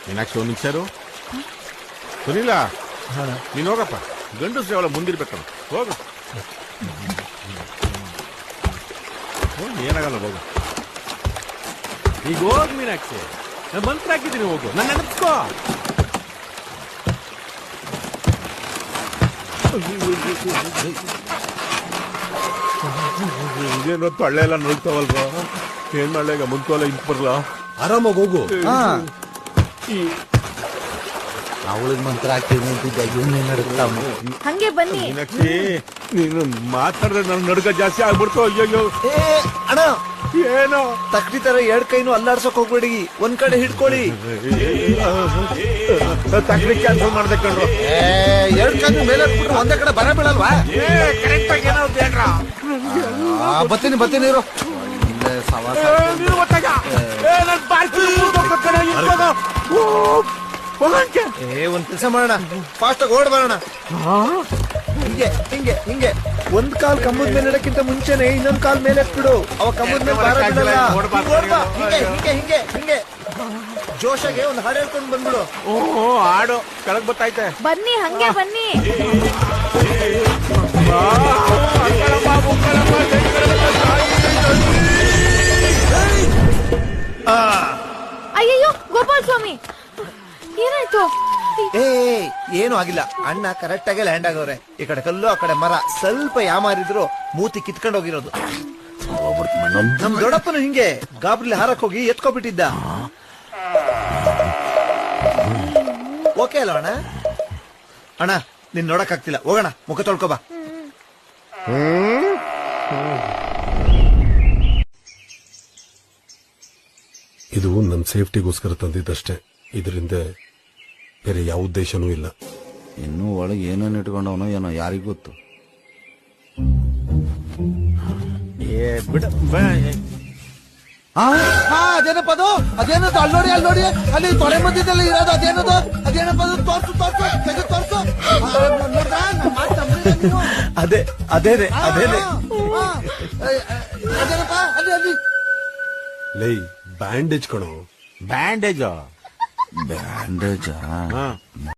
ಮೀನಾಕ್ಷಿ ಒಂದ್ ನಿಮಿಷ ಸುನಿಲ್ಲ ನೀನ್ ಹೋಗಪ್ಪ, ಗಂಡಸ್ರೆ ಅವಳ ಮುಂದಿರ್ಬೇಕಲ್ಲ, ಹೋಗು. ಏನಾಗಲ್ಲ, ಹೋಗು. ಈಗ ಹೋಗ್ ಮೀನಾಕ್ಷಿ, ನಾನು ಮಂತ್ರ ಹಾಕಿದ್ದೀನಿ, ಹೋಗು, ನನ್ನ ನೆನಪಿಸ್ಕೋ. ಇದೇನೋ ತೊಳ್ಳೆ ಎಲ್ಲ ನೋಡ್ತಾವಲ್ವ, ಏನ್ ಮಾಡ್ಲ, ಈಗ ಮುಂಕೋಲ ಇಂತ ಬರ್ಲ. ಆರಾಮಾಗಿ ಹೋಗು. ಅವಳಿಗೆ ಮಂತ್ರ ಹಾಕಿದ್ ನಿಂತಿದ್ದ, ಇವನ್ನೇ ನಡುತ್ತಾ. ಹಂಗೆ ಬನ್ನಿ. ಮೀನಾಕ್ಷಿ, ನೀನು ಮಾತಾಡಿದ್ರೆ ನನ್ ನಡ್ಕ ಜಾಸ್ತಿ ಆಗ್ಬಿಡ್ತು. ಅಯ್ಯೋ ಅಣ್ಣ, ಏನೋ ತಕ್ಕಡಿ ತರ ಎರಡ್ ಕೈನು ಅಲ್ಲಾಡ್ಸಕ್ ಹೋಗ್ಬೇಡಿ, ಒಂದ್ ಕಡೆ ಹಿಡ್ಕೊಳ್ಳಿ. ತಕ್ಕಡಿ ಕ್ಯಾನ್ಸಲ್ ಮಾಡ್ದೆ ಕಣ್ರು. ಎರಡ್ ಕೈನು ಮೇಲೆ ಬಿಟ್ರೆ ಒಂದೇ ಕಡೆ ಬರ ಬೀಳಲ್ವಾ? ಕರೆಕ್ಟ್ ಆಗಿ ಏನಾದ್ರು ಹೇಳ್ರ. ಬತ್ತೀನಿ ಬತ್ತೀನಿ ಇರು. ಇಲ್ಲೇ ಸವಾಸ. ಒಂದ್ ಕೆಲಸ ಮಾಡೋಣ, ಫಾಸ್ಟ್ ಆಗಿ ಓಡ್ ಬರೋಣ. ಹಿಂಗೆ ಹಿಂಗೆ ಹಿಂಗೆ ಒಂದ್ ಕಾಲ್ ಕಂಬದ ಮೇಲೆ ಇಡಕ್ಕಿಂತ ಮುಂಚೆನೆ ಇನ್ನೊಂದ್ ಕಾಲ್ ಮೇಲೆ ಎತ್ಬಿಡು. ಅವ ಕಂಬದ ಮೇಲೆ ಭಾರ ಬೀಳಲ್ಲ. ಹಿಂಗೆ ಹಿಂಗೆ ಹಿಂಗೆ ಹಿಂಗೆ ಜೋಶಾಗೆ ಒಂದ್ ಹಾಡು ಹೇಳ್ಕೊಂಡ್ ಬಂದ್ಬಿಡು. ಓಹೋ, ಹಾಡು ಕೆಳಗ್ ಗೊತ್ತಾಯ್ತೆ. ಬನ್ನಿ, ಹಂಗೆ ಬನ್ನಿ. ಅಯ್ಯಯ್ಯೋ ಗೋಪಾಲ್ ಸ್ವಾಮಿ, ಏನಾಯ್ತು? ಏ ಏನು ಆಗಿಲ್ಲ, ಅಣ್ಣ ಕರೆಕ್ಟ್ ಆಗಿ ಲ್ಯಾಂಡ್ ಆಗವ್ರೆ. ಈ ಕಡೆ ಕಲ್ಲು, ಆ ಕಡೆ ಮರ, ಸ್ವಲ್ಪ ಯಾಮಾರಿದ್ರು ಮೂತಿ ಕಿತ್ಕೊಂಡ್ ಹೋಗಿರೋದು. ನಮ್ ದೊಡ್ಡಪ್ಪನು ಹಿಂಗೆ ಗಾಬ್ರಿಲಿ ಹಾರಕ್ ಹೋಗಿ ಎತ್ಕೊಬಿಟ್ಟಿದ್ದ. ಓಕೆ ಅಲ್ಲ ಅಣ್ಣ? ಅಣ್ಣ ನಿನ್ ನೋಡಕ್ ಆಗ್ತಿಲ್ಲ, ಹೋಗೋಣ, ಮುಖ ತೊಳ್ಕೊಬಾ. ಇದು ನಮ್ ಸೇಫ್ಟಿಗೋಸ್ಕರ ತಂದಿದ್ದಷ್ಟೇ, ಇದರಿಂದ ಬೇರೆ ಯಾವ ಉದ್ದೇಶನೂ ಇಲ್ಲ. ಇನ್ನೂ ಒಳಗೆ ಏನೇನು ಇಟ್ಕೊಂಡವನೋ ಏನೋ, ಯಾರಿಗ್ ಗೊತ್ತು. ಅದೇನಪ್ಪ ಅದು? ಅದೇನದು? ಅಲ್ಲೋಡಿ ಅಲ್ಲೋಡಿ, ಅಲ್ಲಿ ತೊಡೆ ಮಧ್ಯದಲ್ಲಿ ಇರೋದು ಅದೇನದು? ಅದೇನಪ್ಪ ಅದು? ತೋರ್ಸು ತೋರ್ಸು, ತೆಗೆದು ತೋರ್ಸು. ಅದೇ ಅದೇನೆ ಅದೇನೆ. ಅದೇನಪ್ಪ ಅಲ್ಲಿ ಅಲ್ಲಿ? ಲೈ, ಬ್ಯಾಂಡೇಜ್ ಕಣೋ. ಬ್ಯಾಂಡೇಜ್ ಬ್ಯಾಂಡೇಜಾ?